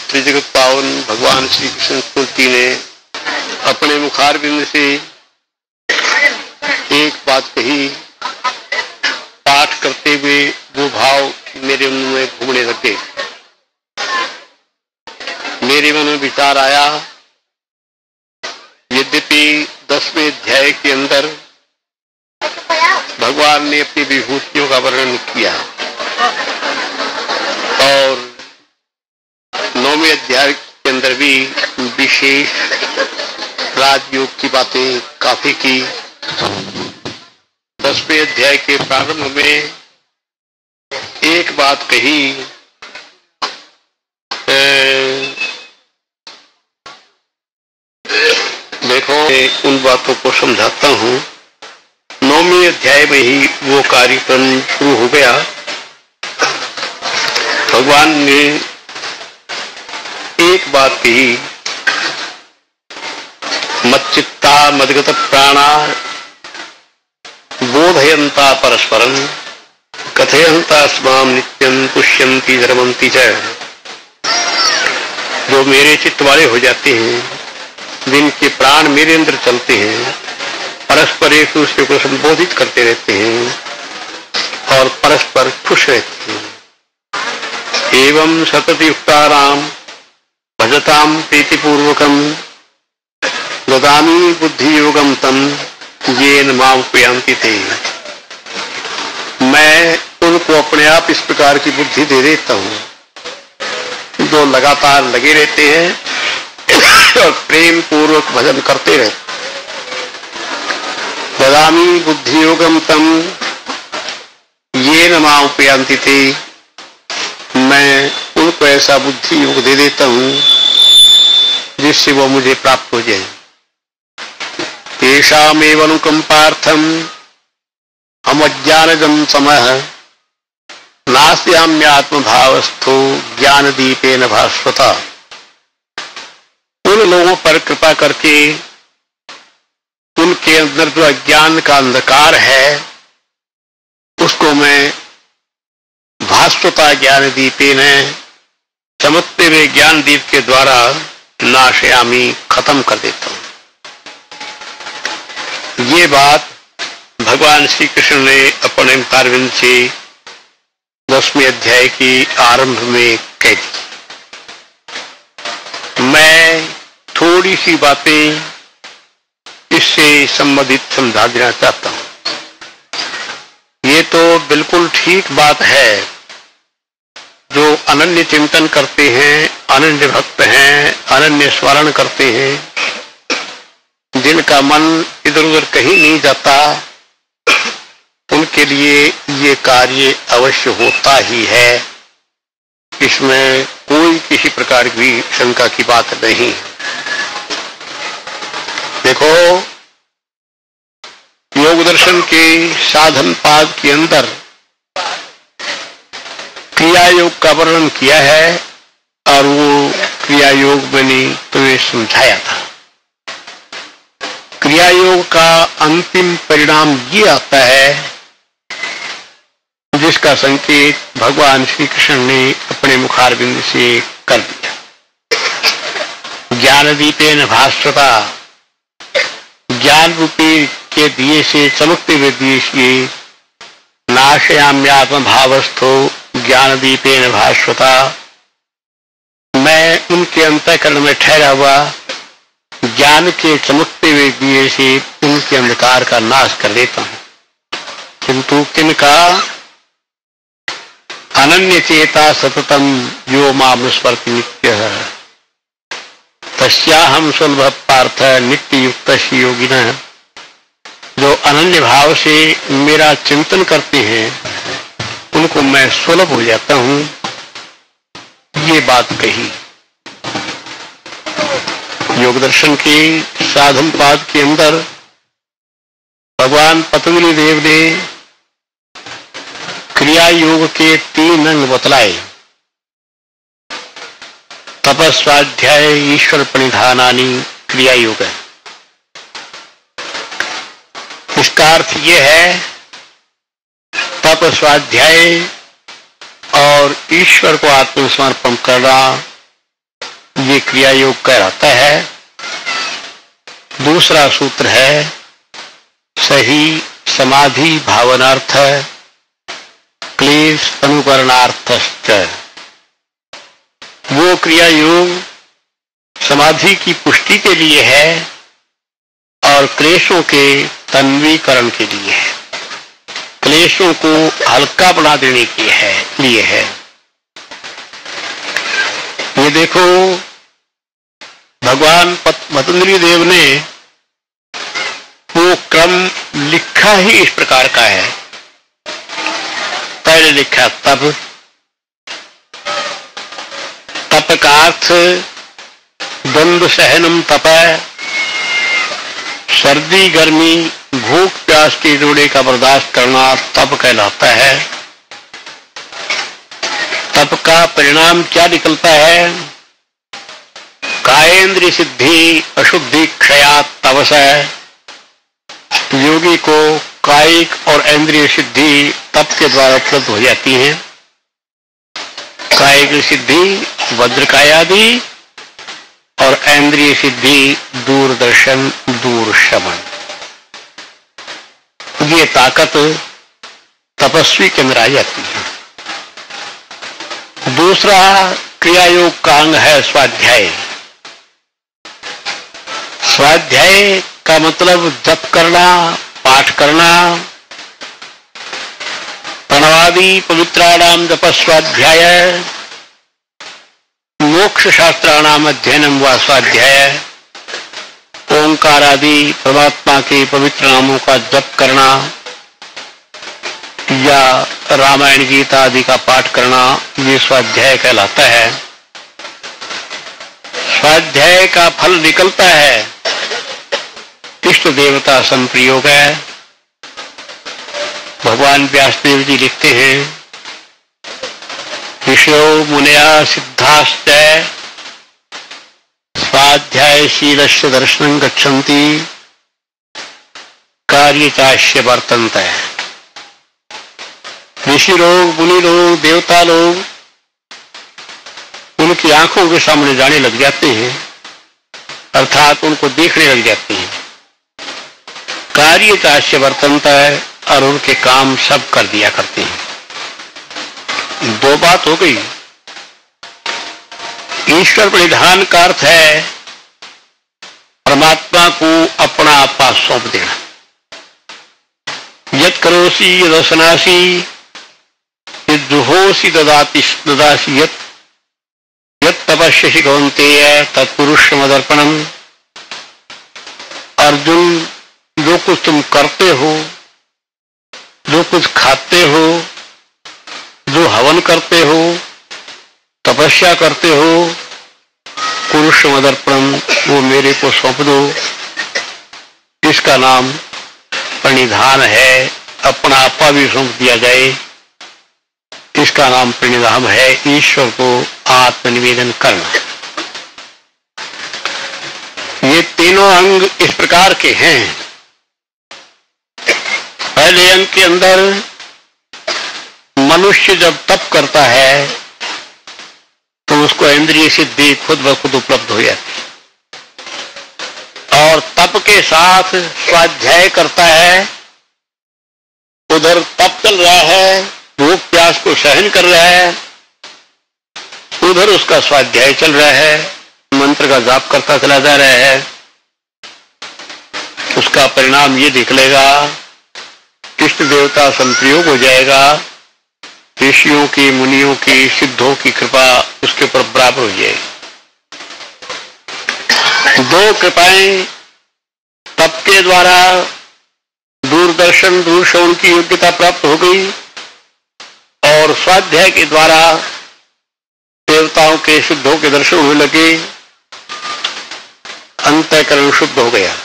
त्रिजगत पावन भगवान श्री कृष्ण मूर्ति ने अपने मुखारविंद से एक बात कही। पाठ करते हुए वो भाव मेरे मन में घूमने लगे। मेरे मन में विचार आया, यद्यपि 10वें अध्याय के अंदर भगवान ने अपनी विभूतियों का वर्णन किया और 9वें अध्याय के अंदर भी विशेष राजयोग की बातें काफी की। 10वें अध्याय के प्रारंभ में एक बात कही, देखो उन बातों को समझाता हूँ। 9वें अध्याय में ही वो कार्यक्रम शुरू हो गया। भगवान ने एक बात कही, मच्चित्ता मदगत प्राणा बोधयंता परस्परम कथयंता स्माम नित्यं पुष्यंती धर्मंती च। जो मेरे चित्त वाले हो जाते हैं, जिनके प्राण मेरे अंदर चलते हैं, परस्पर एक दूसरे को संबोधित करते रहते हैं और परस्पर खुश रहते हैं। एवं सतत युक्तानाम भजताम प्रीतिपूर्वकम ददामी बुद्धि योगम तम येन माम उपयांति ते। मैं उनको अपने आप इस प्रकार की बुद्धि दे देता हूँ जो लगातार लगे रहते हैं और प्रेम पूर्वक भजन करते रहते। ददामी बुद्धि योगम तम येन माम उपयांति ते। मैं उनको ऐसा बुद्धि योग दे देता हूँ जिससे वो मुझे प्राप्त हो जाए। तेषामेव अनुकंपार्थम हम अज्ञानजं समः नास्याम्यात्म भावस्थो ज्ञान दीपेन भास्वता। उन लोगों पर कृपा करके उनके अंदर जो अज्ञान का अंधकार है उसको मैं भास्वता ज्ञान दीपेन चमकते हुए ज्ञान दीप के द्वारा नाशयामी खत्म कर देता हूं। ये बात भगवान श्री कृष्ण ने अपने मुखारविंद से 10वें अध्याय की आरंभ में कह दी। मैं थोड़ी सी बातें इससे संबंधित समझा देना चाहता हूं। ये तो बिल्कुल ठीक बात है, जो अनन्य चिंतन करते हैं, अनन्य भक्त हैं, अनन्य स्मरण करते हैं, जिनका मन इधर उधर कहीं नहीं जाता, उनके लिए ये कार्य अवश्य होता ही है। इसमें कोई किसी प्रकार की शंका की बात नहीं। देखो, योग दर्शन के साधन पाद के अंदर क्रिया योग का वर्णन किया है और वो क्रिया योग मैंने तुम्हें समझाया था। क्रिया योग का अंतिम परिणाम ये आता है जिसका संकेत भगवान श्री कृष्ण ने अपने मुखारविंद से कर दिया। ज्ञान दीपेन भास्वता, ज्ञान रूपी के दिए से, चमकते हुए दिए से नाशयाम्यात्म भावस्थो ज्ञान दीपेन भास्वता। मैं उनके अंतःकरण में ठहरा हुआ ज्ञान के चमकते हुए दिए से उनके अंधकार का नाश कर देता हूं। किंतु किनका? अनन्य चेता सततम यो माम स्मरति नित्यः तस्याहं सुलभ पार्थ नित्य युक्त योगिनः। जो अनन्य भाव से मेरा चिंतन करते हैं उनको मैं सुलभ हो जाता हूं। ये बात कही। योग दर्शन के साधन पाद के अंदर भगवान पतंजलि देव ने क्रिया योग के 3 अंग बतलाए। तपस्वाध्याय ईश्वर प्रणिधानानि क्रिया योग है। इसका अर्थ यह है तप स्वाध्याय और ईश्वर को आत्मसमर्पण करना ये क्रिया योग कहलाता है। दूसरा सूत्र है सही समाधि भावनार्थ क्लेश अनुकरणार्थश्च। वो क्रिया योग समाधि की पुष्टि के लिए है और क्लेशों के तन्वीकरण के लिए है, क्लेशों को हल्का बना देने के लिए है। ये देखो भगवान पतंजलि देव ने वो क्रम लिखा ही इस प्रकार का है। पहले लिखा तप का अर्थ द्वंद्व सहनम तप, सर्दी गर्मी भूख प्यास के जोड़े का बर्दाश्त करना तप कहलाता है। तप का परिणाम क्या निकलता है? कायेंद्रिय सिद्धि अशुद्धि क्षयात तपस। योगी को कायिक और इंद्रिय सिद्धि तप के द्वारा उपलब्ध हो जाती है। कायिक सिद्धि वज्रकायादि और इंद्रिय सिद्धि दूरदर्शन दूर श्रवण। ये ताकत तपस्वी के अंदर आ जाती है। दूसरा क्रिया योग का अंग है स्वाध्याय। स्वाध्याय का मतलब जप करना, पाठ करना। प्रणवादि पवित्राणाम जप स्वाध्याय, मोक्ष शास्त्राणाम अध्ययनम व स्वाध्याय। ओंकार आदि परमात्मा के पवित्र नामों का जप करना या रामायण गीता आदि का पाठ करना ये स्वाध्याय कहलाता है। स्वाध्याय का फल निकलता है इष्ट देवता संप्रयोग है। भगवान व्यासदेव जी लिखते हैं ऋषयो मुनया सिद्धाश्च स्वाध्यायशीलस्य दर्शनं गच्छन्ति कार्यचास्य वर्तन्ते। ऋषि लोग, मुनि लोग, देवता लोग उनकी आंखों के सामने जाने लग जाते हैं, अर्थात उनको देखने लग जाते हैं। कार्यचास्य वर्तन्ते और उनके काम सब कर दिया करते हैं। दो बात हो गई। ईश्वर परिधान का अर्थ है परमात्मा को अपना आपा सौंप देना। यत् करोसि यदसनासि यद्जुहोसि ददासि यत् तपस्यसि कौन्तेय तत्पुरुषमदर्पणम्। अर्जुन, जो कुछ तुम करते हो, जो कुछ खाते हो, जो हवन करते हो, तपस्या करते हो, पुरुषमदर्पणम, वो मेरे को सौंप दो। इसका नाम प्रणिधान है। अपना आपा भी सौंप दिया जाए, इसका नाम प्रणिधान है। ईश्वर को आत्मनिवेदन करना। ये तीनों अंग इस प्रकार के हैं। पहले अंग के अंदर मनुष्य जब तप करता है तो उसको इंद्रिय सिद्धि खुद ब खुद उपलब्ध हो जाती है। और तप के साथ स्वाध्याय करता है। उधर तप चल रहा है, भूख प्यास को सहन कर रहा है, उधर उसका स्वाध्याय चल रहा है, मंत्र का जाप करता चला जा रहा है। उसका परिणाम ये निकलेगा, इष्ट देवता संप्रयोग हो जाएगा। ऋषियों की, मुनियों की, सिद्धों की कृपा उसके ऊपर बराबर हो जाएगी। दो कृपाएं, तप के द्वारा दूरदर्शन दूर श्रवण की योग्यता प्राप्त हो गई और स्वाध्याय के द्वारा देवताओं के, सिद्धों के दर्शन होने लगे। अंतःकरण शुद्ध हो गया।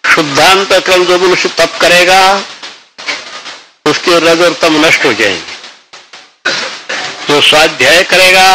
शुद्धांतःकरण जो मनुष्य तप करेगा उसके रज और तम नष्ट हो जाएंगे। जो स्वाध्याय करेगा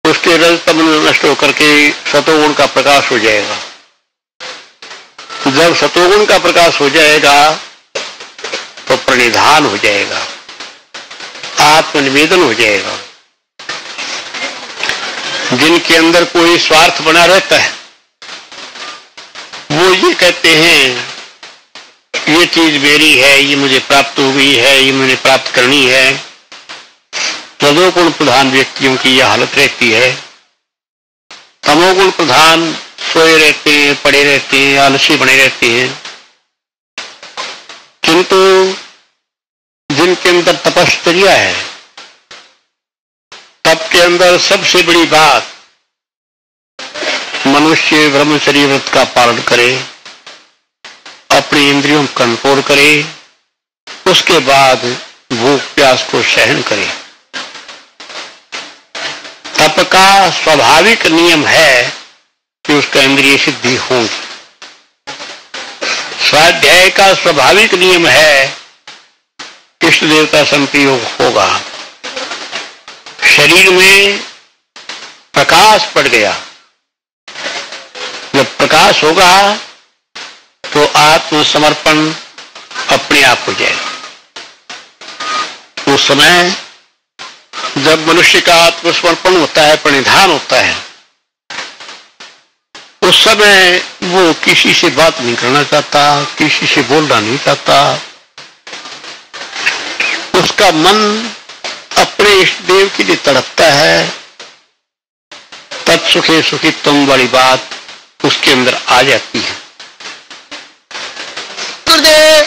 उसके रजतम नष्ट होकर के सतोगुण का प्रकाश हो जाएगा। जब सतोगुण का प्रकाश हो जाएगा तो प्रणिधान हो जाएगा, आत्मनिवेदन हो जाएगा। जिनके अंदर कोई स्वार्थ बना रहता है वो ये कहते हैं ये चीज मेरी है, ये मुझे प्राप्त हो गई है, ये मुझे प्राप्त करनी है। रजोगुण प्रधान व्यक्तियों की यह हालत रहती है। तमोगुण प्रधान सोए रहते हैं, पड़े रहते हैं, आलसी बने रहते हैं। किंतु जिनके अंदर तपश्चर्या है, तप के अंदर सबसे बड़ी बात मनुष्य ब्रह्मचर्य व्रत का पालन करे, अपनी इंद्रियों को कंट्रोल करे, उसके बाद भूख प्यास को सहन करे। तप का स्वाभाविक नियम है कि उसका इंद्रिय सिद्धि होगी। स्वाध्याय का स्वाभाविक नियम है इष्ट देवता संप्रयोग होगा। शरीर में प्रकाश पड़ गया, जब प्रकाश होगा तो आत्मसमर्पण अपने आप हो जाएगा। उस समय जब मनुष्य का आत्मसमर्पण होता है, प्रणिधान होता है, उस समय वो किसी से बात नहीं करना चाहता, किसी से बोलना नहीं चाहता। उसका मन अपने इष्ट देव के लिए तड़पता है। तत्सुखे सुखित्वम वाली बात उसके अंदर आ जाती है। गुरुदेव